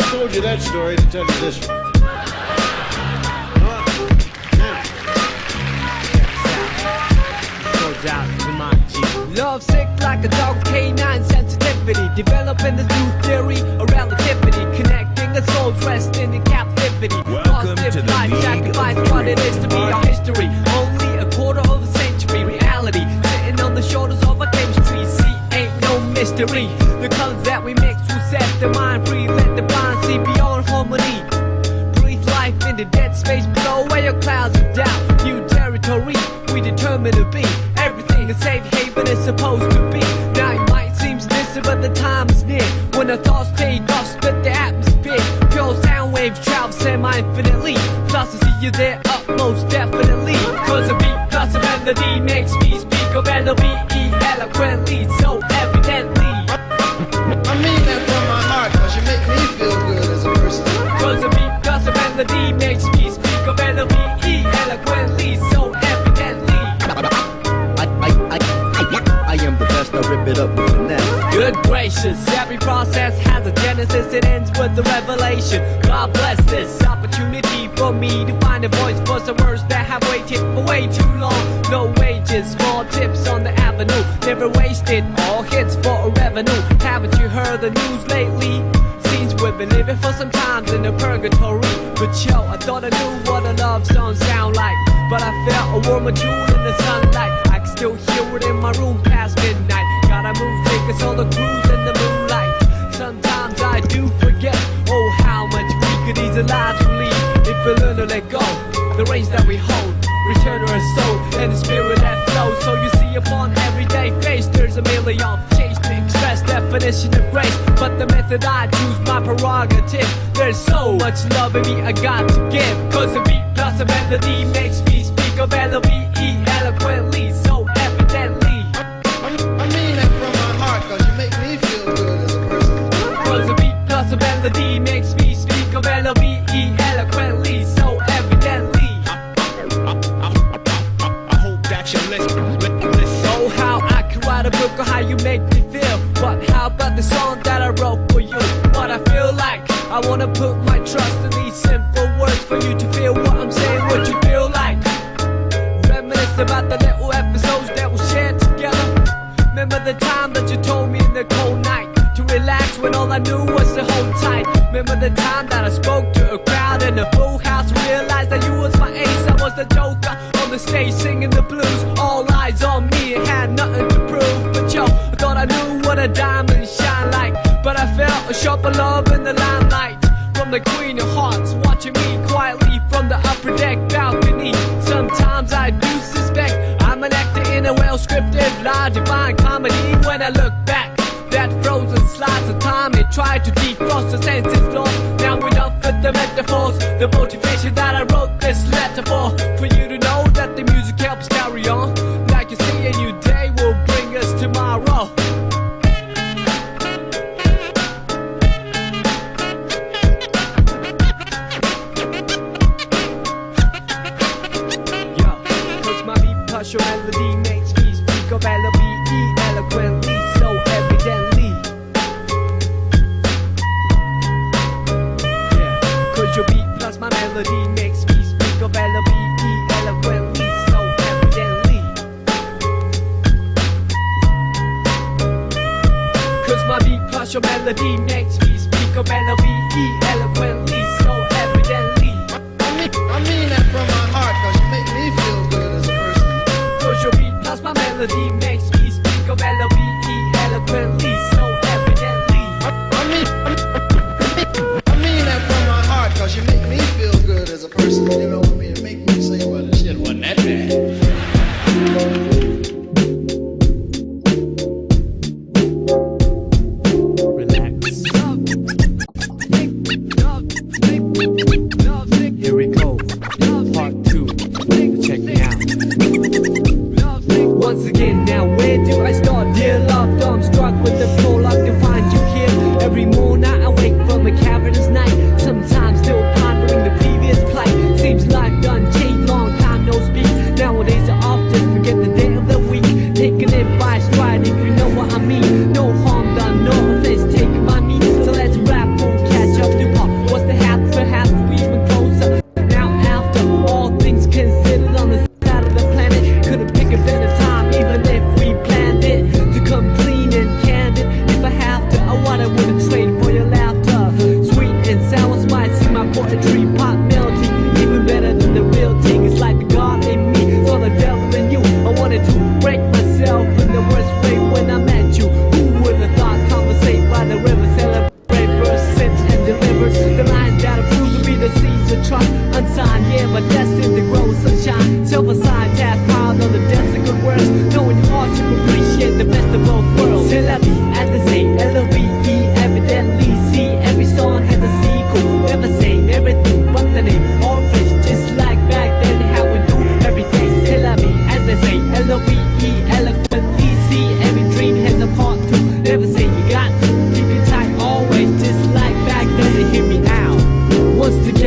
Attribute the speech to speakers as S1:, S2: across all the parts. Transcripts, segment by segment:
S1: told you that story to tell you this one.
S2: Goes out to my G. Love sick like a dog with canine sensitivity. Developing this new theory of relativity. Connecting the souls resting in captivity.
S3: Welcome to the
S2: life
S3: League
S2: sacrifice
S3: of
S2: what it is to be our history. Only a quarter of a century reality. Sitting on the shoulders of our chemistry. See, ain't no mystery. The colors that we mix will set the mind free. Let the blind see beyond harmony. Breathe life in the dead space below where your clouds of doubt. New territory we determine to be. Everything a safe haven is supposed to be. Now it might seem distant but the time is near. When our thoughts take off, split the atmosphere. Pure sound waves travel semi-infinitely. Plus I see you there up most definitely. Cause a beat plus a melody makes me speak of L-O-V-E eloquently, so evidently.
S1: I mean that from my heart, cause you make me feel good as a person.
S2: Cause a beat plus a melody makes me speak of L-O-V-E eloquently, so evidently.
S4: I am the best, I rip it up with finesse.
S2: Good gracious, every process has a genesis, it ends with the revelation. God bless this opportunity for me to find a voice for some words that have waited for way too long. No wages, small tips on the avenue, never wasted, all hits for a revenue. Haven't you heard the news lately? Seems we've been living for some times in a purgatory. But yo, I thought I knew what a love song sound like, but I felt a warmer tune in the sunlight. I can still hear it in my room past midnight. Gotta move quick, it's all the cruise in the moonlight. Sometimes I do forget, oh how much we could ease lives we lead. If we learn to let go, the reins that we hold, return to our soul and the spirit that flows. So you see upon everyday face there's a million change to express definition of grace. But the method I choose my prerogative. There's so much love in me I got to give. Cause a beat plus a melody makes me speak of L-O-V-E eloquently, so evidently.
S1: I mean that from my heart, cause you make me feel good as a person.
S2: Cause a beat plus a melody makes me speak of L-O-V-E eloquently, so evidently.
S3: I hope that you listen.
S2: Oh how I can write a book on how you make me feel. But how about the song that I wrote for you? What I feel like, I wanna put my trust in these simple words for you to feel what I'm saying, what you feel like. Reminisce about the little episodes that we shared together. Remember the time that you told me in the cold night to relax when all I knew was to hold tight. Remember the time that I spoke to a crowd in a full house, realized that you was my ace, I was the joker on the stage singing the blues. All eyes on me and had nothing to prove. But yo, I thought I knew what a diamond shine like, but I felt a sharper love in the limelight from the Queen of Hearts, watching me quietly from the upper deck balcony. Sometimes I do suspect I'm an actor in a well-scripted, large divine comedy. When I look back, that frozen slice of time, it tried to defrost the senses lost. Now enough with the metaphors, the motivation that I wrote this letter for you to know that the music helps carry on. Like you see, a new day will bring us tomorrow. Cause your melody makes me speak of L-O-V-E eloquently, so evidently. Yeah, cause your beat plus my melody makes me speak of L-O-V-E eloquently, so evidently. Cause my beat plus your melody makes me speak of L-O-V-E eloquently, so evidently.
S1: I mean that from my heart, cause you make me feel good as a person.
S2: Cause your beat plus my melody makes me speak of L-O-V-E eloquently, so evidently.
S1: I mean that from my heart, cause you make me feel good as a person. You know what I mean? It make me say, well, shit wasn't that bad.
S2: Here we go, part 2, check me out. Once again, now where do I start? Dear love, though I'm struck with the prologue to find you here. Every morning I wake from a cavernous night, sometimes still pondering the previous plight. Seems life done changed, long time no speak. Nowadays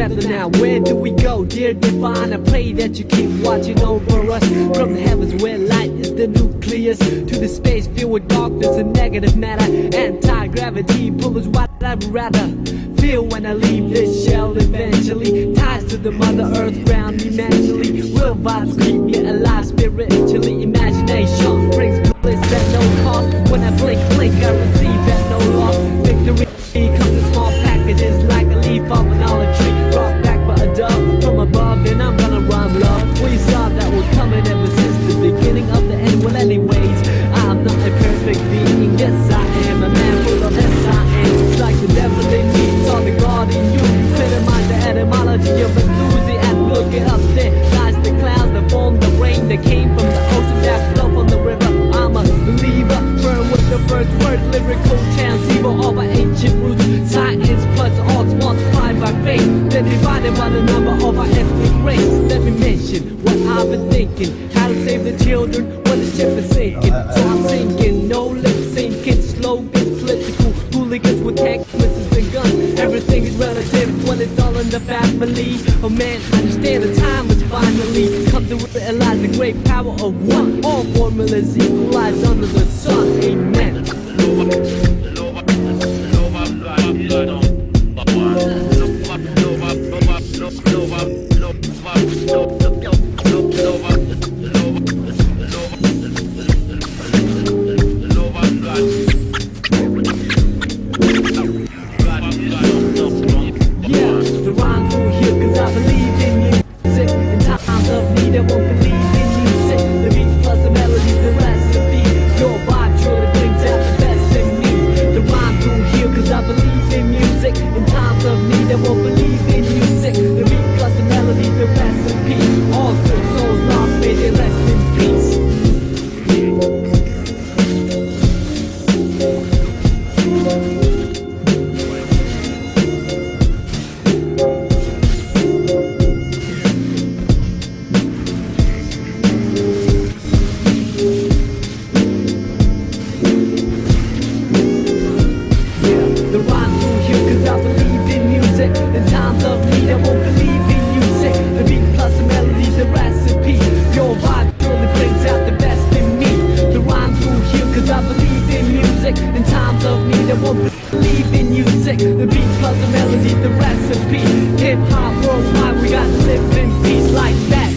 S2: together now. Where do we go, dear divine? I pray that you keep watching over us. From the heavens where light is the nucleus, to the space filled with darkness and negative matter. Anti-gravity pull is what I'd rather feel when I leave this shell eventually. Ties to the mother earth ground me mentally. Will vibes keep me alive spiritually. Imagination brings bliss at no cost. When I blink, I receive at no loss. Victory comes in small packages like a leaf off an olive tree. Brought back by a dove from above, and I'm gonna run love. We saw that we're coming ever since the beginning of the end. Well, anyways, I'm not a perfect being. Yes, I am a man full of S-I-N. Just like the devil in me, saw the God in you. Minimize the etymology of enthusiasm. Look it up there, lies the clouds that form the rain that came from the ocean that flow from the river. I'm a believer, firm with the first word, lyrical transceiver of our ancient roots. Science plus odds multiplied by faith, then divided by the number of our ethnic race. Let me mention what I've been thinking, how to save the children when the ship is sinking. So I'm singing, no lip syncing, slogans, political hooligans with tank missiles and guns. Everything is relative when it's all in the family. Oh man, understand the time has finally come to realize the great power of one. All formulas equalize under the sun. Amen. The beat plus the melody, the recipe. Hip hop worldwide, we got to live in peace like that.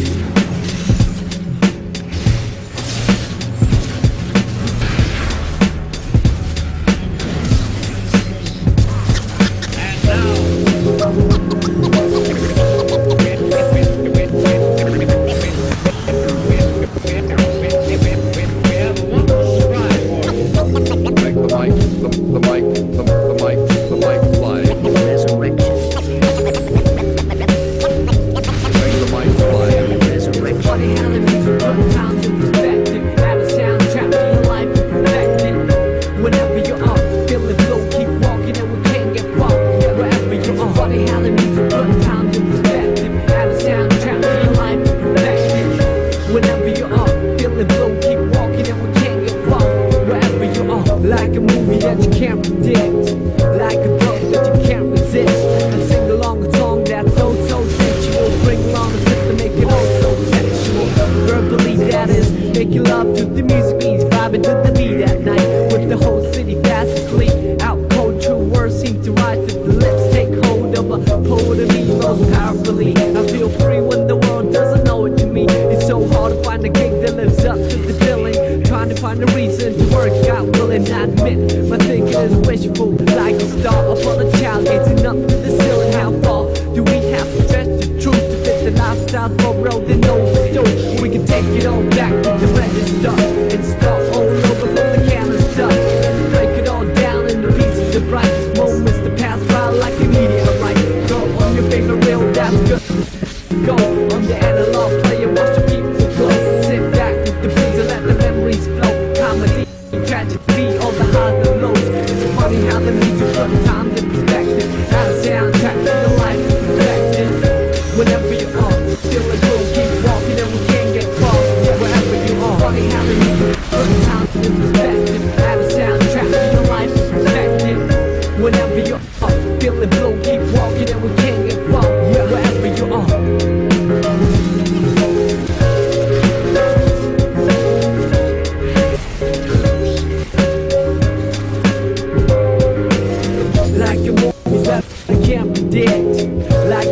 S2: Like a movie that you can't predict, like a book that you can't resist. And sing along a song that's so sensual. Bring along a sip to make it all so sexual. Verbally that is, making love to the music means vibing to the beat at night. With the whole city fast asleep. Out cold, true words seem to rise to the lips. Take hold of a poet of me most powerfully. I feel free when the world doesn't know it to me. It's so hard to find a gig that lives up to the billing. Trying to find a reason to work out, willing I admit my thinking is wishful. Like a star upon a child, gazing up to the ceiling. How far do we have to stretch the truth to fit the lifestyle for road and overdose? We can take it all back to the register and start all over from the canister. Break it all down into pieces, the brightest moments to pass by like a meteorite. Throw on your favorite reel, that's good. did. Like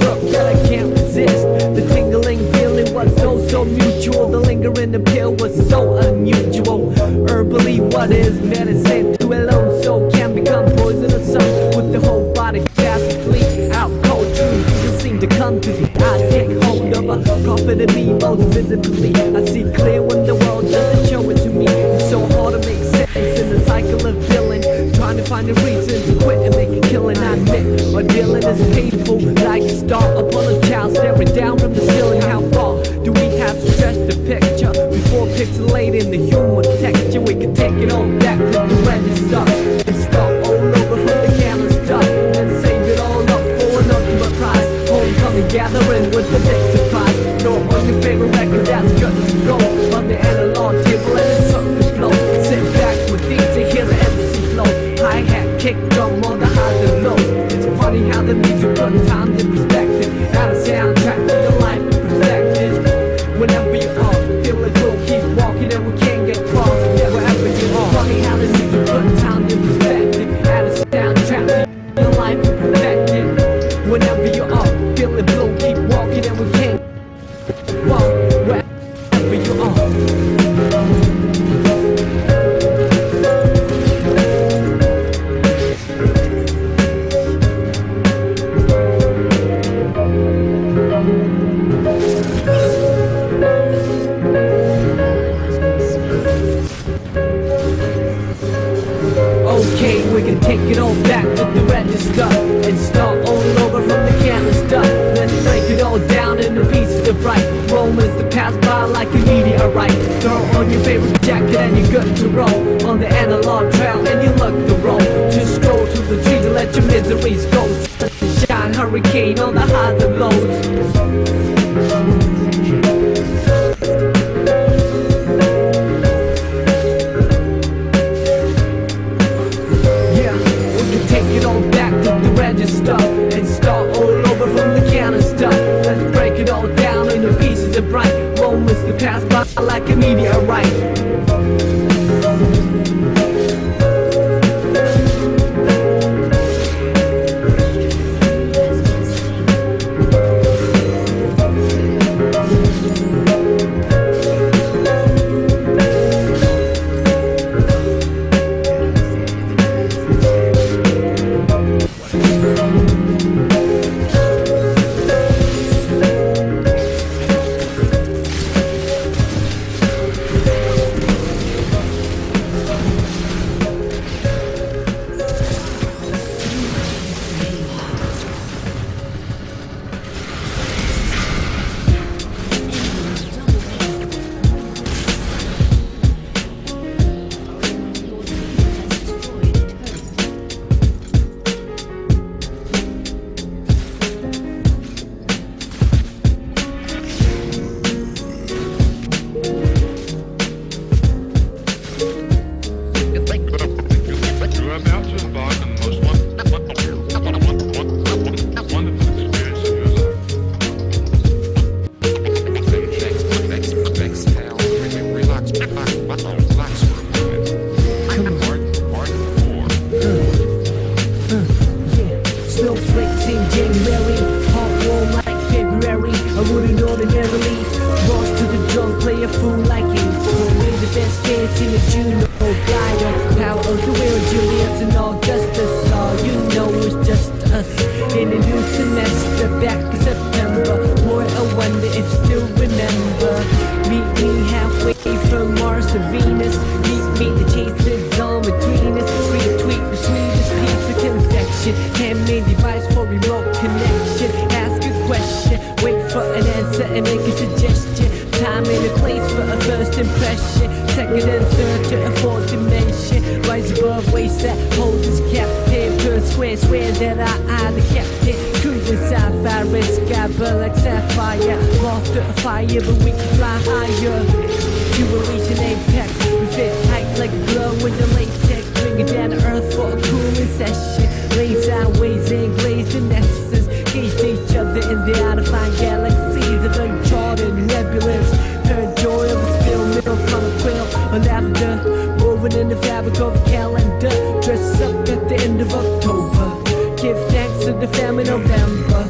S2: broke that I can't resist. The tingling feeling was so mutual. The lingering appeal was so unusual. Herbally, what is medicine to alone soul can become poisonous. Some with the whole body ghastly out cold. True people seem to come to the eye. Take hold of a prophet in me most visibly. I see clear when the world doesn't show it to me. It's so hard to make sense in the cycle of feeling. Trying to find a reason to quit and make a killing. I admit, our dealing is painful. Like a star upon a child staring down from the ceiling. How far do we have to stretch the picture before pixelating the human texture? We can take it all back to the register and start all over from the camera stuff and save it all up for an ultimate prize. Homecoming gathering with the next surprise. Throw on your favorite record that's good to go on the analog table and it's something to blow. Sit back with these and hear the MC flow. Hi-hat, kick drum on the highs and lows. It's funny how the music put time in perspective. Add a soundtrack to the life of perfected. Whenever you are, feel it will keep walking and we can't get crossed. Yeah, wherever you are. Funny how the music put time in perspective. Add a soundtrack to your life of perfected. Whenever you are, feel it will keep walking and we can't walk. Wherever you are. Okay, we can take it all back to the register and start all over from the canvas stuff. Let's break it all down into pieces of bright moments that pass by like a meteorite. Throw on your favorite jacket and you're good to roll on the analog trail and you look the roll. Just stroll through the trees and let your miseries go. Sunshine, hurricane on the highs and lows. Register and start all over from the counter stuff. Let's break it all down into pieces of bright moments that pass by like a meteorite. Play a fool like you. We're the best dancing at Juno Glider. Power of the will, Julius and Augustus. All you know is just us. In a new semester, back in September. Boy, I wonder if still remember. Meet me halfway from Mars to Venus. Meet me, the chases on between us. Retweet the sweetest piece of confection. Handmade device for remote connection. Ask a question, wait for an answer and make a suggestion. Time and a place for a first impression. Second and third to a fourth dimension. Rise above waist that hold us captive. To a swear that I the captain. Cruising sci-fi, sky burn like sapphire. Lost to a fire but we can fly higher. To a reach an apex. We fit tight like glue with the latex. Bring it down to earth for a cooling session. Lay sideways and glaze in essence. Gauge each other in the out-of-fine galaxies of uncharted nebulous. Heard joy of a spill, milk from a quill or lavender. Woven in the fabric of a calendar. Dress up at the end of October. Give thanks Close to the family November,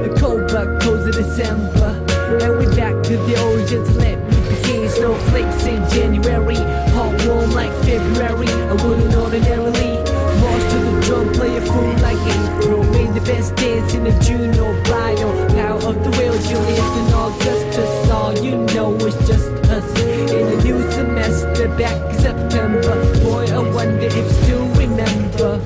S2: the cold but close to December. And we back to the origins, let me begin. Snowflakes in January, hot warm like February. I wouldn't ordinarily march to the drum, play a fool like April. Made the best dance in the June or bridal. Power of the will, Julius and Augustus. All you know is just us in the new semester, back in September. Boy, I wonder if still remember.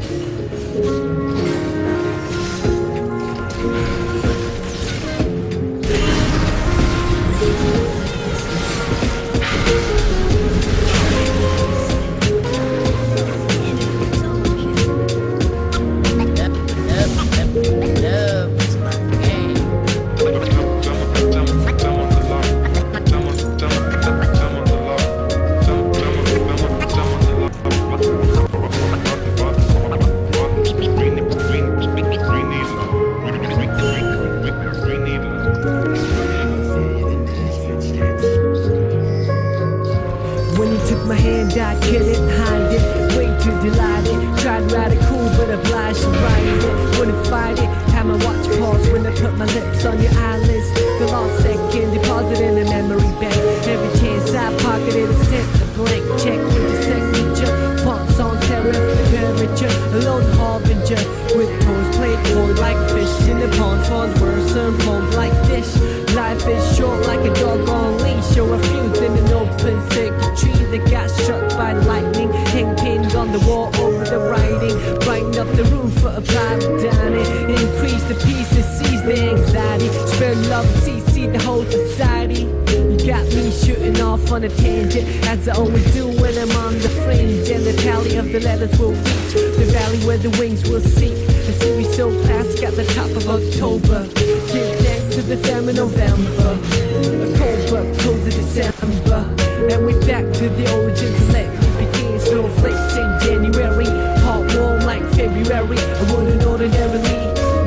S2: When you took my hand, I couldn't hide it. Way too delighted. Tried to ride it cool, but obliged to ride it. Wouldn't fight it. Had my watch pause when I put my lips on your eyelids. The lost second, deposit in a memory bank. Every chance I pocketed, I sent a blank check with the signature. Fonts on serif, the curvature. A lone harbinger with toes played boy like fish in the pond. Fawns words and poems like dish. Life is short like a dog on leash. Or a fuse in an open circuitry that got struck by lightning. Hang pinned on the wall over the writing. Brighten up the room for a private dining. Increase the pieces, seize the anxiety. Spare love, see the whole society. You got me shooting off on a tangent, as I always do when I'm on the fringe. And the tally of the letters will reach the valley where the wings will seek. The series so classic at the top of October. Give thanks to the family November, a cold but close to December. And we back to the origins, let me begin. Snowflakes in January, hot warm like February. I wouldn't ordinarily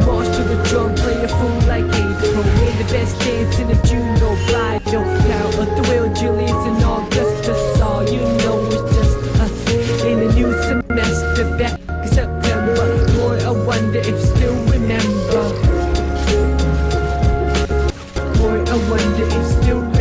S2: march to the drum, play a fool like April. Made the best dance in the June or bridal. Power of the will, Julius and Augustus. All you know is just us in a new semester, back in September. Boy, I wonder if still remember. Boy, I wonder if still remember.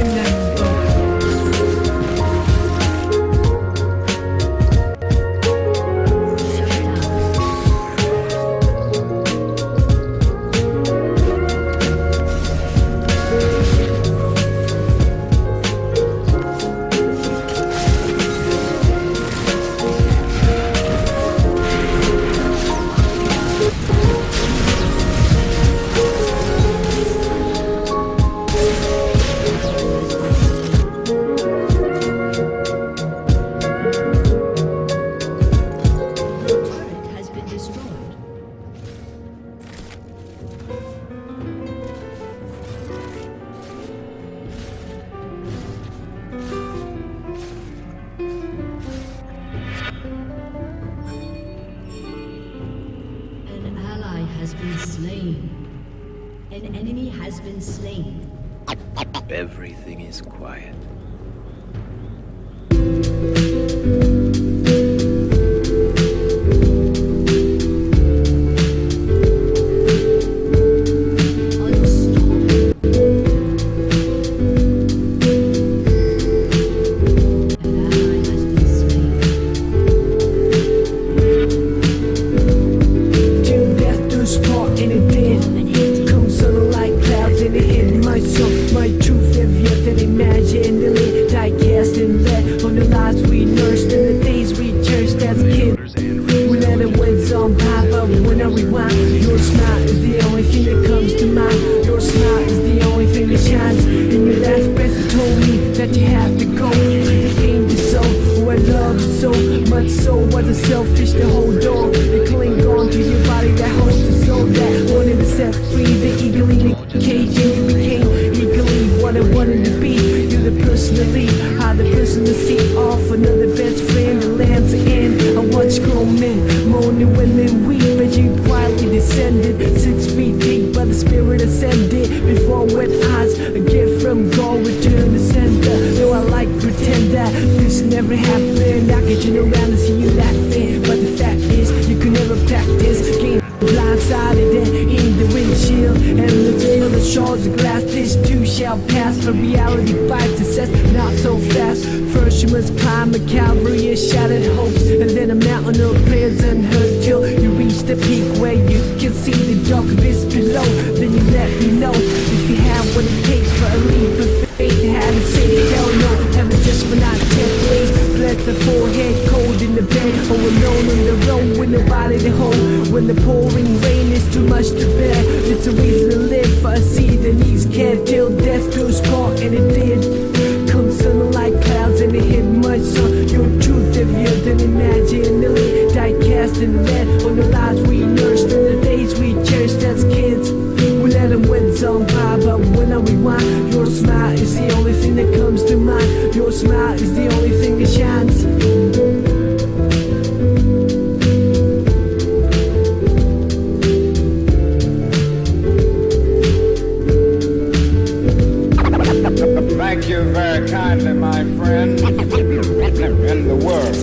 S5: Has been slain. An enemy has been slain.
S6: Everything is quiet.
S2: Selfish to hold on and cling on to your body that holds the soul that wanted to set free. The eagerly in the cage and you became eagerly what I wanted to be. You're the person to lead, how the person to see off another best friend. The lands end. I watch grown men moaning, women weep as you quietly descended 6 feet deep by the spirit ascended. Before wet eyes, a gift from God returned to sender. Though I like to pretend that this never happened, I could turn around and see you laughing. But the fact is, you could never practice. Getting blindsided shards of glass, this too shall pass. But reality bites and says, not so fast. First you must climb a Calvary of shattered hopes, and then a mountain of prayers unheard, till you reach the peak where you can see the dark abyss below. Then you let me know if you have what it takes for a leap of faith to have it say hell no. Heaven just for not 10 days. Bless the forehead, cold in the bed, or alone on the road with nobody to hold. When the pouring rain is too much to bear, it's a reason to live for a seed that needs care till death do us part, and it did. Come sun like clouds and it hit much sun. Your truth heavier than imagine. Nearly die cast in lead on the lives we nursed and the days we cherished as kids. We let them win some by, but when I rewind, your smile is the only thing that comes to mind. Your smile is the only thing that shines.
S7: Thank you very kindly, my friend. In the world.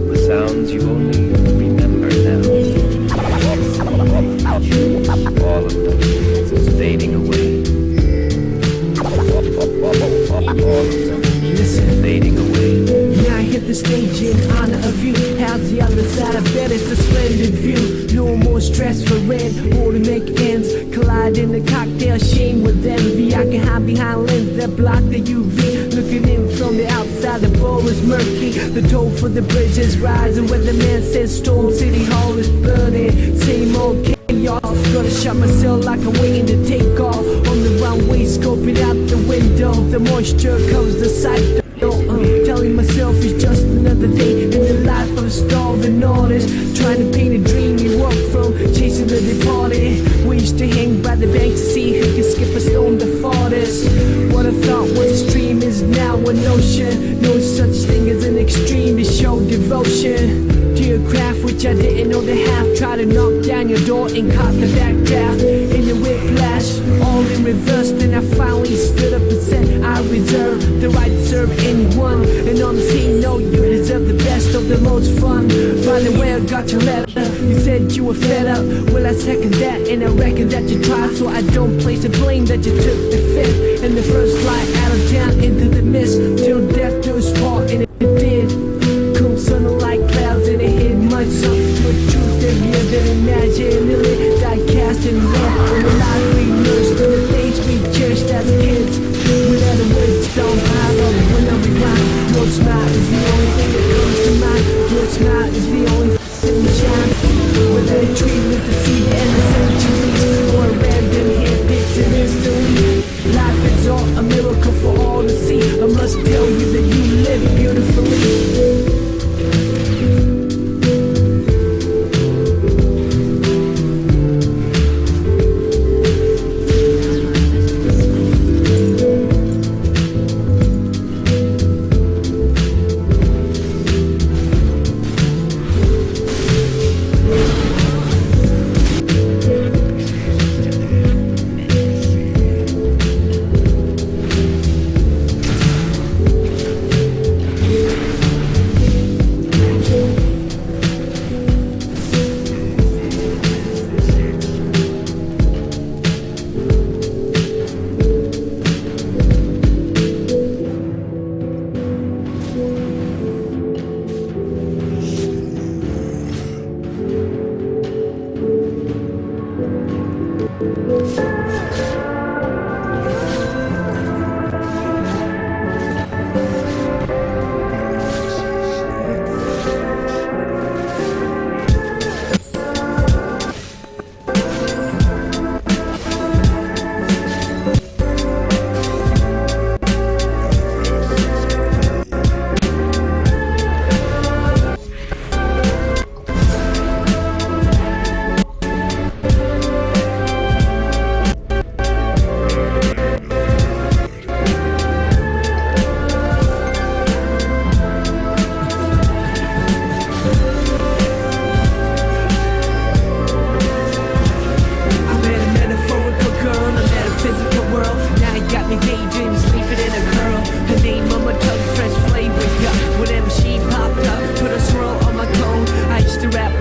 S6: The sounds you only remember now. All of them fading away. All of them fading away.
S2: Now I hit the stage in honor of you. How's the other side? I bet it's a splendid view. No more stress for rent, or to make ends. Collide in the cocktail shame with envy. I can hide behind lenses that block the UV. Looking in from the outside, the bowl is murky. The toll for the bridge is rising. When the man says Storm City Hall is burning. Same old chaos. Gotta shut myself like I'm waiting to take off. On the runway, scoping out the window. The moisture covers the sight. Telling myself it's just another day in the life of a starving artist. Trying to paint a dream you walk from, chasing the departed. We used to hang by the bank to see who could skip a stone the farthest. What I thought was a stream is now an ocean. No such thing as an extreme to show devotion to your craft, which I didn't know to have. Try to knock down your door and caught the backdraft. In the whiplash, all in reverse. Then I finally stood up and said I reserve the right to serve anyone. And on the scene, no, you deserve the best of the most fun. By the way, I got your letter. You said you were fed up. Well, I second that, and I reckon that you tried. So I don't place the blame that you took the fifth and the first flight out of town into the mist till death do us part, and it did. Come sun like clouds and it hit much sun. But truth heavier than imagine. Nearly die cast in lead on the lives we nursed and the days we cherished as kids. Without a word, don't hide on when I rewind. Your smile is the only thing that comes to mind. Your smile is the only thing that shines. Whether a tree with the seed and the centuries, or a random hit picked an instantly. Life is all a miracle for all to see. I must tell you that you live beautifully.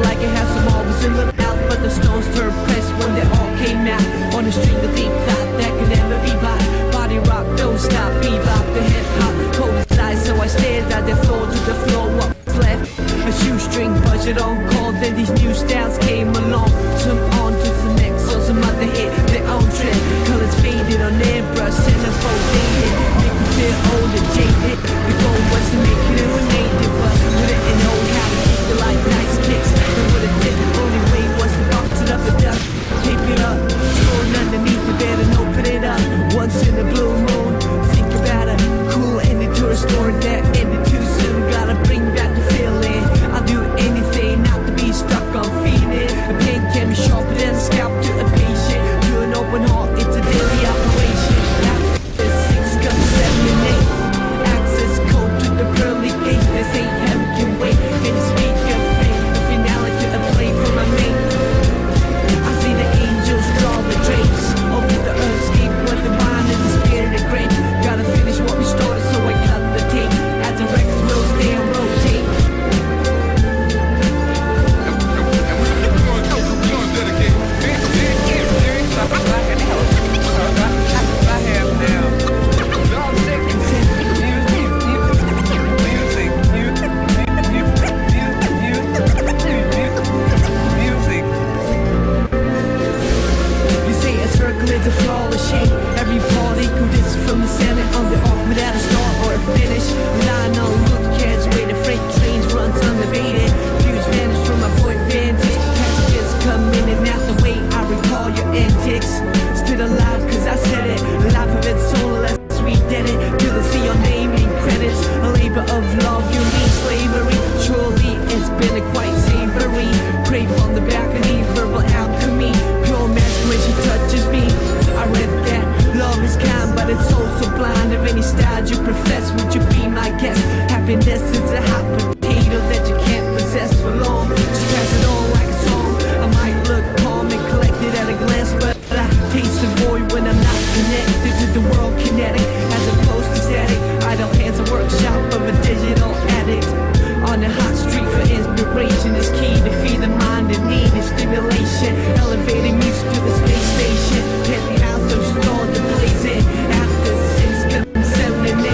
S2: Like it has some marbles in the mouth, but the stones turn pressed when a string of deep thought that can never be bought. Body rock, don't stop, bebop, the hip hop. Cold as ice, so I stared at the floor to the floor. What's left? A shoestring budget on call. Then these new styles came along. Some on to the next, so some other hit their own trend. Colors faded on their brush, centerfold dated. Make me feel old and jaded. The goal was to make it native, but we didn't know how to keep it like nice kicks. But would it fit? The only way was to box it up and duck. Tape it up, scrolling underneath the bed and open it up. Once in a blue moon, think about a cool ending to a story that ended too soon. Gotta bring back the feeling. I'll do anything not to be stuck on feeling. A pain can be sharper than a scalp to a patient. To an open heart, it's a daily operation. After 6 comes 7 and 8. Access code to the pearly gates. They say heaven can wait. And the speak of faith. The finale to a play for my mate. I see the angels draw the drapes over the earthscape where the mind is the spirit of grace. Gotta finish what we started, so I cut the tape. As the records will stay and rotate. You say a circle is a flawless shape. Every particle is from the center of the arc without a start or a finish. Relying on look cats, way the freight trains runs unabated. Views vanish from my point vantage. Passages come in and out the way I recall your antics. Still alive cause I said it. Life of its soulless, we did it. Till the see your name in credits. A labor of love, you need slavery. Surely it's been a quite savory. Crepe on the back of the verbal alchemy. Pure magic when she touches me. I read that love is kind, but it's also blind. Of any style you profess, would you be my guest? Happiness is a hot potato that you can't possess for long. Just pass it on like a song. I might look calm and collected at a glance, but I taste the void when I'm not connected to the world kinetic, as opposed to static. Idle hands a workshop of a digital addict. On the hot street for inspiration is key to feed the mind in need of stimulation. Elevating music to the space station. Penthouse of stars to blaze it. After 6 comes 7 and 8.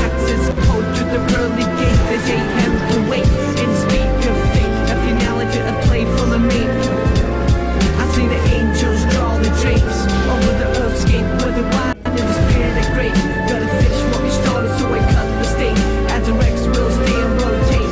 S2: Access code to the pearly gate. They say heaven can wait. And speak of fate. A finale to a play from a mate. I see the angels draw the drapes over the earthscape where the wine and the spirit of grace. Gotta finish what we started, so I cut the state. As the Rex will stay and rotate.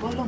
S8: Polo.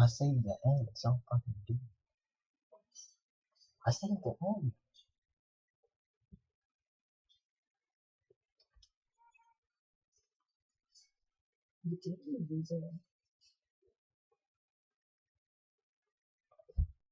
S9: saved the end. Don't fucking do it. I saved the end.
S5: The taking of these